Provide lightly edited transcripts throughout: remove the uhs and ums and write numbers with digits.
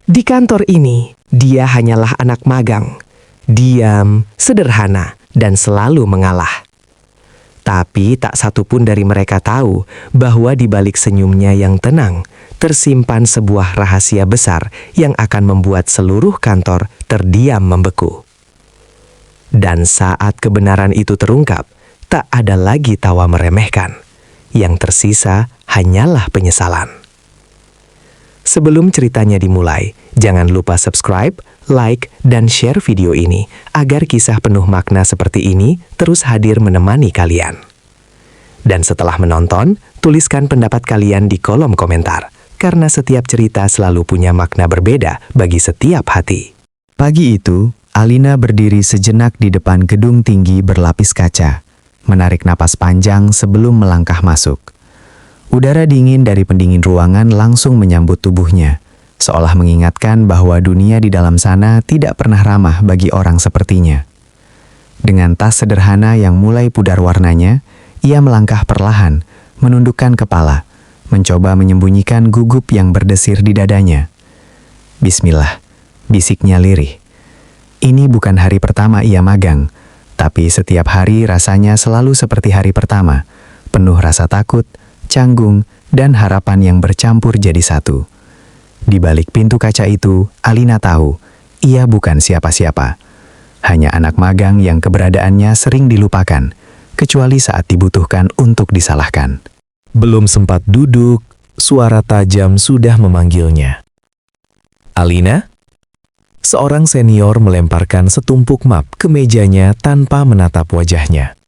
Di kantor ini, dia hanyalah anak magang. Diam, sederhana, dan selalu mengalah. Tapi tak satu pun dari mereka tahu bahwa di balik senyumnya yang tenang, tersimpan sebuah rahasia besar yang akan membuat seluruh kantor terdiam membeku. Dan saat kebenaran itu terungkap, tak ada lagi tawa meremehkan. Yang tersisa hanyalah penyesalan. Sebelum ceritanya dimulai, jangan lupa subscribe, like, dan share video ini agar kisah penuh makna seperti ini terus hadir menemani kalian. Dan setelah menonton, tuliskan pendapat kalian di kolom komentar, karena setiap cerita selalu punya makna berbeda bagi setiap hati. Pagi itu, Alina berdiri sejenak di depan gedung tinggi berlapis kaca, menarik napas panjang sebelum melangkah masuk. Udara dingin dari pendingin ruangan langsung menyambut tubuhnya, seolah mengingatkan bahwa dunia di dalam sana tidak pernah ramah bagi orang sepertinya. Dengan tas sederhana yang mulai pudar warnanya, ia melangkah perlahan, menundukkan kepala, mencoba menyembunyikan gugup yang berdesir di dadanya. Bismillah, bisiknya lirih. Ini bukan hari pertama ia magang, tapi setiap hari rasanya selalu seperti hari pertama, penuh rasa takut, canggung, dan harapan yang bercampur jadi satu. Di balik pintu kaca itu, Alina tahu, ia bukan siapa-siapa. Hanya anak magang yang keberadaannya sering dilupakan, kecuali saat dibutuhkan untuk disalahkan. Belum sempat duduk, suara tajam sudah memanggilnya. "Alina?" Seorang senior melemparkan setumpuk map ke mejanya tanpa menatap wajahnya.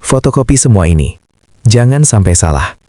"Fotokopi semua ini. Jangan sampai salah.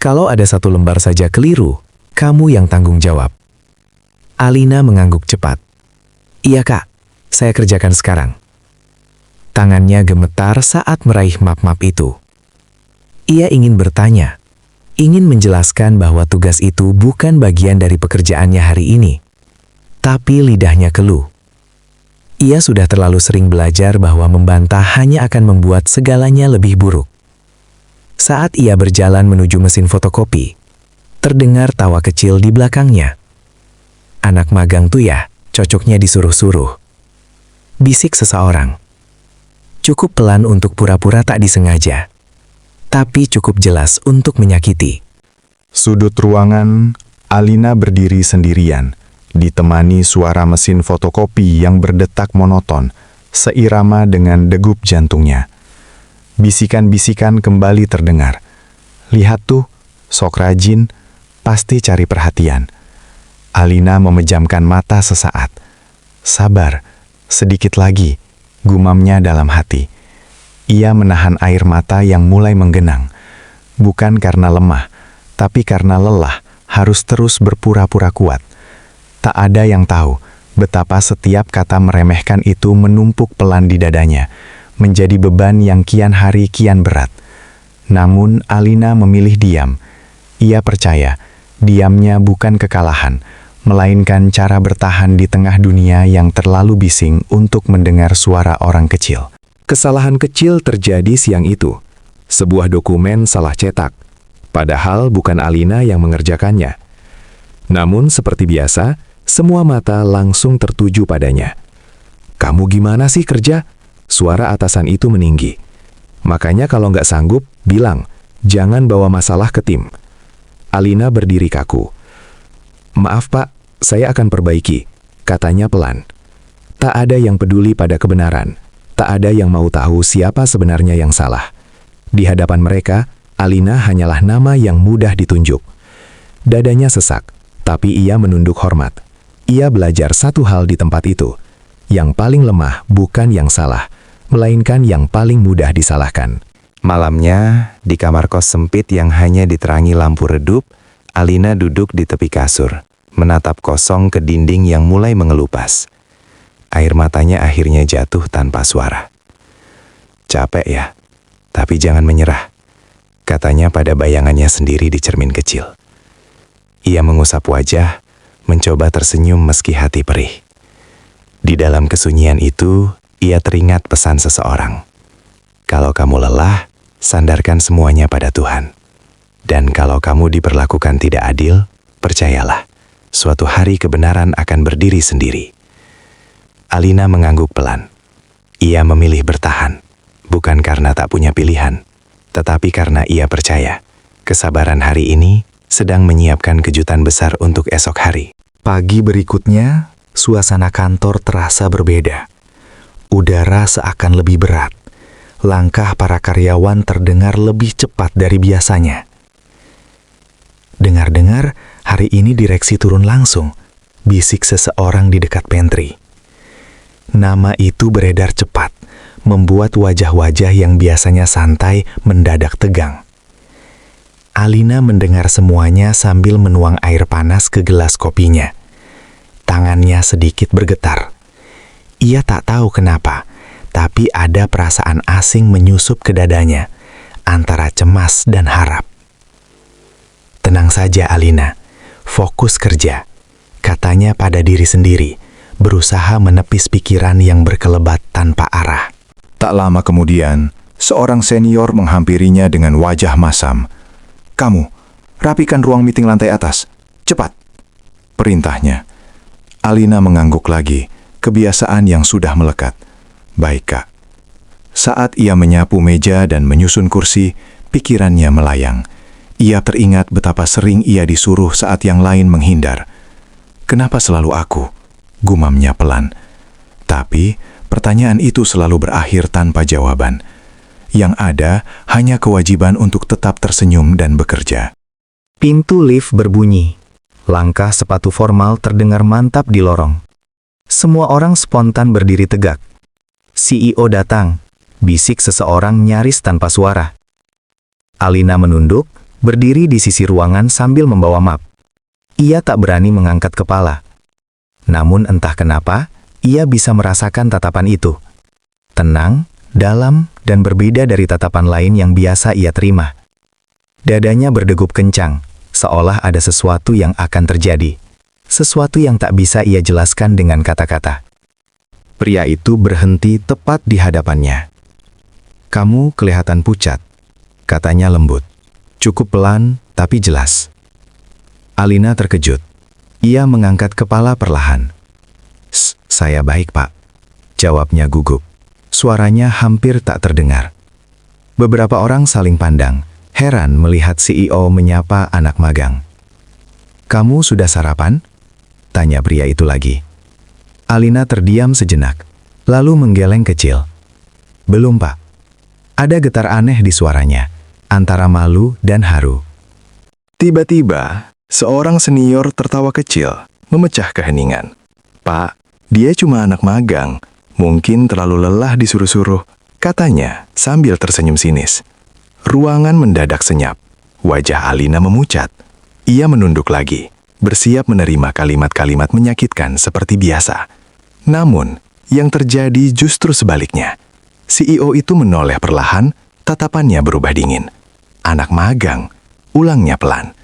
Kalau ada satu lembar saja keliru, kamu yang tanggung jawab." Alina mengangguk cepat. "Iya kak, saya kerjakan sekarang." Tangannya gemetar saat meraih map-map itu. Ia ingin bertanya, ingin menjelaskan bahwa tugas itu bukan bagian dari pekerjaannya hari ini. Tapi lidahnya keluh. Ia sudah terlalu sering belajar bahwa membantah hanya akan membuat segalanya lebih buruk. Saat ia berjalan menuju mesin fotokopi, terdengar tawa kecil di belakangnya. "Anak magang tuh ya, cocoknya disuruh-suruh," bisik seseorang. Cukup pelan untuk pura-pura tak disengaja, tapi cukup jelas untuk menyakiti. Sudut ruangan, Alina berdiri sendirian, ditemani suara mesin fotokopi yang berdetak monoton, seirama dengan degup jantungnya. Bisikan-bisikan kembali terdengar. "Lihat tuh, sok rajin, pasti cari perhatian." Alina memejamkan mata sesaat. "Sabar, sedikit lagi," gumamnya dalam hati. Ia menahan air mata yang mulai menggenang. Bukan karena lemah, tapi karena lelah, harus terus berpura-pura kuat. Tak ada yang tahu betapa setiap kata meremehkan itu menumpuk pelan di dadanya, menjadi beban yang kian hari kian berat. Namun Alina memilih diam. Ia percaya, diamnya bukan kekalahan, melainkan cara bertahan di tengah dunia yang terlalu bising untuk mendengar suara orang kecil. Kesalahan kecil terjadi siang itu. Sebuah dokumen salah cetak, padahal bukan Alina yang mengerjakannya. Namun seperti biasa, semua mata langsung tertuju padanya. "Kamu gimana sih kerja?" Suara atasan itu meninggi. "Makanya kalau nggak sanggup, bilang, jangan bawa masalah ke tim." Alina berdiri kaku. "Maaf pak, saya akan perbaiki," katanya pelan. Tak ada yang peduli pada kebenaran. Tak ada yang mau tahu siapa sebenarnya yang salah. Di hadapan mereka, Alina hanyalah nama yang mudah ditunjuk. Dadanya sesak, tapi ia menunduk hormat. Ia belajar satu hal di tempat itu. Yang paling lemah bukan yang salah, melainkan yang paling mudah disalahkan. Malamnya, di kamar kos sempit yang hanya diterangi lampu redup, Alina duduk di tepi kasur, menatap kosong ke dinding yang mulai mengelupas. Air matanya akhirnya jatuh tanpa suara. "Capek ya, tapi jangan menyerah," katanya pada bayangannya sendiri di cermin kecil. Ia mengusap wajah, mencoba tersenyum meski hati perih. Di dalam kesunyian itu, ia teringat pesan seseorang. "Kalau kamu lelah, sandarkan semuanya pada Tuhan. Dan kalau kamu diperlakukan tidak adil, percayalah, suatu hari kebenaran akan berdiri sendiri. Alina mengangguk pelan. Ia memilih bertahan, bukan karena tak punya pilihan, tetapi karena ia percaya kesabaran hari ini sedang menyiapkan kejutan besar untuk esok hari. Pagi berikutnya, suasana kantor terasa berbeda. Udara seakan lebih berat. Langkah para karyawan terdengar lebih cepat dari biasanya. Dengar-dengar, hari ini direksi turun langsung, bisik seseorang di dekat pantry. Nama itu beredar cepat, membuat wajah-wajah yang biasanya santai mendadak tegang. Alina mendengar semuanya sambil menuang air panas ke gelas kopinya. Tangannya sedikit bergetar. Ia tak tahu kenapa, tapi ada perasaan asing menyusup ke dadanya, antara cemas dan harap. Tenang saja Alina, fokus kerja, katanya pada diri sendiri, berusaha menepis pikiran yang berkelebat tanpa arah. Tak lama kemudian, seorang senior menghampirinya dengan wajah masam. "Kamu, rapikan ruang meeting lantai atas. Cepat!" perintahnya. Alina mengangguk lagi, kebiasaan yang sudah melekat. "Baik, Kak." Saat ia menyapu meja dan menyusun kursi, pikirannya melayang. Ia teringat betapa sering ia disuruh saat yang lain menghindar. "Kenapa selalu aku?" gumamnya pelan. Tapi, pertanyaan itu selalu berakhir tanpa jawaban. Yang ada hanya kewajiban untuk tetap tersenyum dan bekerja. Pintu lift berbunyi. Langkah sepatu formal terdengar mantap di lorong. Semua orang spontan berdiri tegak. CEO datang, bisik seseorang nyaris tanpa suara. Alina menunduk, berdiri di sisi ruangan sambil membawa map. Ia tak berani mengangkat kepala. Namun entah kenapa, ia bisa merasakan tatapan itu. Tenang, dalam, dan berbeda dari tatapan lain yang biasa ia terima. Dadanya berdegup kencang, seolah ada sesuatu yang akan terjadi. Sesuatu yang tak bisa ia jelaskan dengan kata-kata. Pria itu berhenti tepat di hadapannya. "Kamu kelihatan pucat," katanya lembut. Cukup pelan, tapi jelas. Alina terkejut. Ia mengangkat kepala perlahan. Saya baik, Pak," jawabnya gugup. Suaranya hampir tak terdengar. Beberapa orang saling pandang, heran melihat CEO menyapa anak magang. "Kamu sudah sarapan?" tanya pria itu lagi. Alina terdiam sejenak, lalu menggeleng kecil. "Belum, Pak." Ada getar aneh di suaranya, antara malu dan haru. Tiba-tiba, seorang senior tertawa kecil, memecah keheningan. "Pak, dia cuma anak magang. Mungkin terlalu lelah disuruh-suruh," katanya sambil tersenyum sinis. Ruangan mendadak senyap. Wajah Alina memucat. Ia menunduk lagi, bersiap menerima kalimat-kalimat menyakitkan seperti biasa. Namun, yang terjadi justru sebaliknya. CEO itu menoleh perlahan, tatapannya berubah dingin. "Anak magang," ulangnya pelan.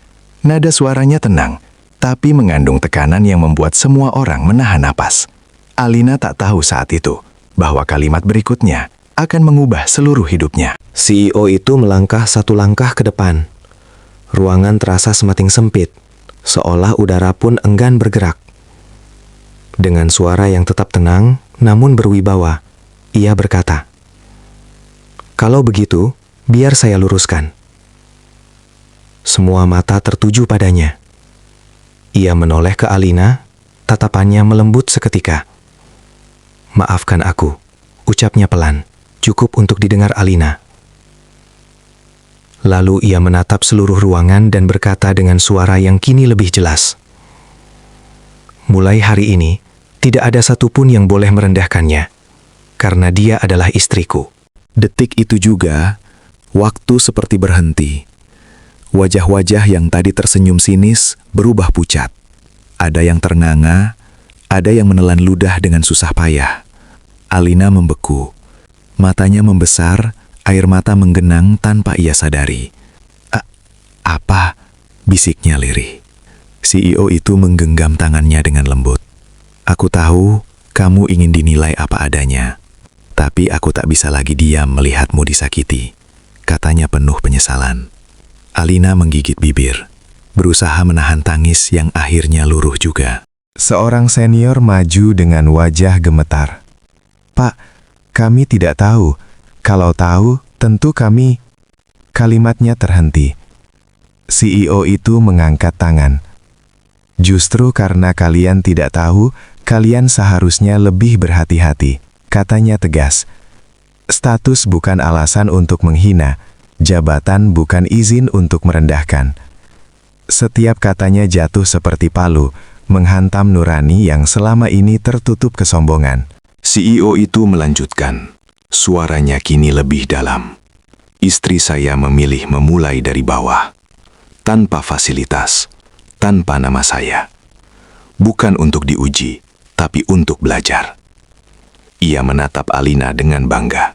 Nada suaranya tenang, tapi mengandung tekanan yang membuat semua orang menahan napas. Alina tak tahu saat itu bahwa kalimat berikutnya akan mengubah seluruh hidupnya. CEO itu melangkah satu langkah ke depan. Ruangan terasa semakin sempit, seolah udara pun enggan bergerak. Dengan suara yang tetap tenang, namun berwibawa, ia berkata, "Kalau begitu, biar saya luruskan." Semua mata tertuju padanya. Ia menoleh ke Alina, tatapannya melembut seketika. "Maafkan aku," ucapnya pelan, cukup untuk didengar Alina. Lalu ia menatap seluruh ruangan dan berkata dengan suara yang kini lebih jelas, "Mulai hari ini, tidak ada satupun yang boleh merendahkannya, karena dia adalah istriku." Detik itu juga, waktu seperti berhenti. Wajah-wajah yang tadi tersenyum sinis berubah pucat. Ada yang ternganga, ada yang menelan ludah dengan susah payah. Alina membeku. Matanya membesar, air mata menggenang tanpa ia sadari. Apa?" bisiknya lirih. CEO itu menggenggam tangannya dengan lembut. "Aku tahu kamu ingin dinilai apa adanya, tapi aku tak bisa lagi diam melihatmu disakiti," katanya penuh penyesalan. Alina menggigit bibir. berusaha menahan tangis yang akhirnya luruh juga. Seorang senior maju dengan wajah gemetar. "Pak, kami tidak tahu. Kalau tahu, tentu kami..." Kalimatnya terhenti. CEO itu mengangkat tangan. "Justru karena kalian tidak tahu, kalian seharusnya lebih berhati-hati," katanya tegas. "Status bukan alasan untuk menghina, jabatan bukan izin untuk merendahkan." Setiap katanya jatuh seperti palu, menghantam nurani yang selama ini tertutup kesombongan. CEO itu melanjutkan, suaranya kini lebih dalam. "Istri saya memilih memulai dari bawah, tanpa fasilitas, tanpa nama saya. Bukan untuk diuji, tapi untuk belajar." Ia menatap Alina dengan bangga.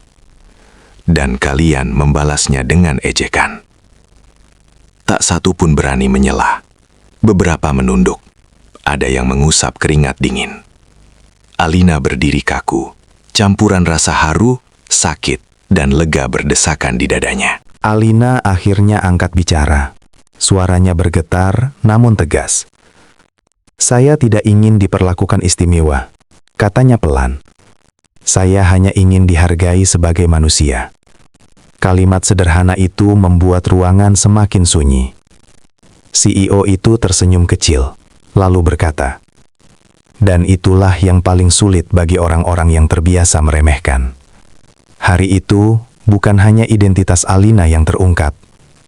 Dan kalian membalasnya dengan ejekan. Tak satu pun berani menyela. Beberapa menunduk. Ada yang mengusap keringat dingin. Alina berdiri kaku. Campuran rasa haru, sakit, dan lega berdesakan di dadanya. Alina akhirnya angkat bicara. Suaranya bergetar namun tegas. "Saya tidak ingin diperlakukan istimewa," katanya pelan. "Saya hanya ingin dihargai sebagai manusia." Kalimat sederhana itu membuat ruangan semakin sunyi. CEO itu tersenyum kecil, lalu berkata, "Dan itulah yang paling sulit bagi orang-orang yang terbiasa meremehkan." Hari itu, bukan hanya identitas Alina yang terungkap,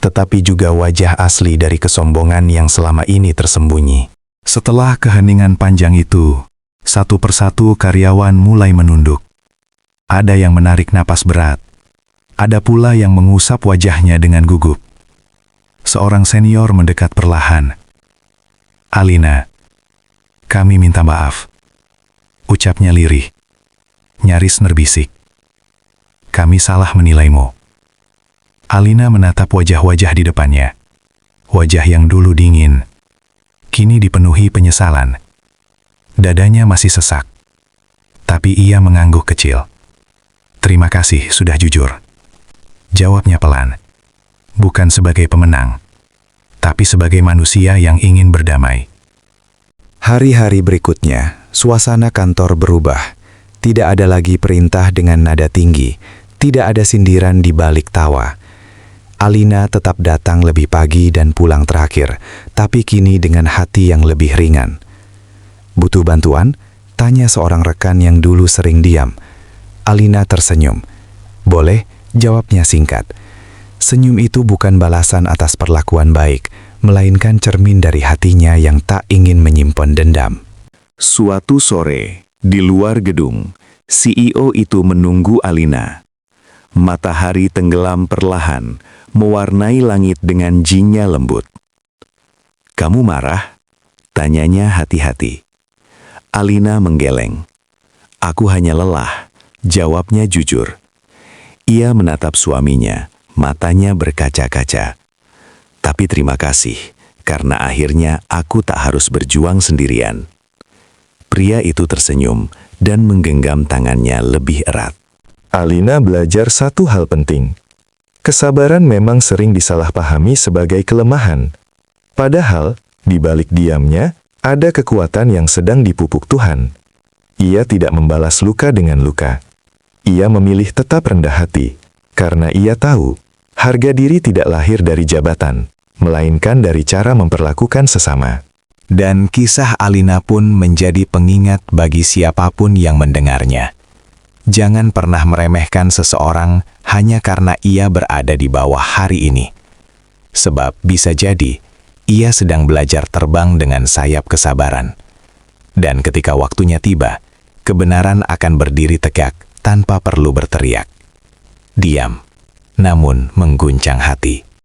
tetapi juga wajah asli dari kesombongan yang selama ini tersembunyi. Setelah keheningan panjang itu, satu persatu karyawan mulai menunduk. Ada yang menarik napas berat. Ada pula yang mengusap wajahnya dengan gugup. Seorang senior mendekat perlahan. "Alina, kami minta maaf." Ucapnya lirih, nyaris nerbisik. "Kami salah menilaimu." Alina menatap wajah-wajah di depannya. Wajah yang dulu dingin, kini dipenuhi penyesalan. Dadanya masih sesak, tapi ia mengangguk kecil. "Terima kasih sudah jujur." Jawabnya pelan, bukan sebagai pemenang, tapi sebagai manusia yang ingin berdamai. Hari-hari berikutnya, suasana kantor berubah. Tidak ada lagi perintah dengan nada tinggi, tidak ada sindiran di balik tawa. Alina tetap datang lebih pagi dan pulang terakhir, tapi kini dengan hati yang lebih ringan. "Butuh bantuan?" tanya seorang rekan yang dulu sering diam. Alina tersenyum. "Boleh," jawabnya singkat. Senyum itu bukan balasan atas perlakuan baik, melainkan cermin dari hatinya yang tak ingin menyimpan dendam. Suatu sore, di luar gedung, CEO itu menunggu Alina. Matahari tenggelam perlahan, mewarnai langit dengan jinnya lembut. "Kamu marah?" tanyanya hati-hati. Alina menggeleng. "Aku hanya lelah," jawabnya jujur. Ia menatap suaminya, matanya berkaca-kaca. "Tapi terima kasih, karena akhirnya aku tak harus berjuang sendirian." Pria itu tersenyum dan menggenggam tangannya lebih erat. Alina belajar satu hal penting. Kesabaran memang sering disalahpahami sebagai kelemahan. Padahal, di balik diamnya, ada kekuatan yang sedang dipupuk Tuhan. Ia tidak membalas luka dengan luka. Ia memilih tetap rendah hati, karena ia tahu, harga diri tidak lahir dari jabatan, melainkan dari cara memperlakukan sesama. Dan kisah Alina pun menjadi pengingat bagi siapapun yang mendengarnya. Jangan pernah meremehkan seseorang hanya karena ia berada di bawah hari ini. Sebab bisa jadi, ia sedang belajar terbang dengan sayap kesabaran. Dan ketika waktunya tiba, kebenaran akan berdiri tegak tanpa perlu berteriak. Diam, namun mengguncang hati.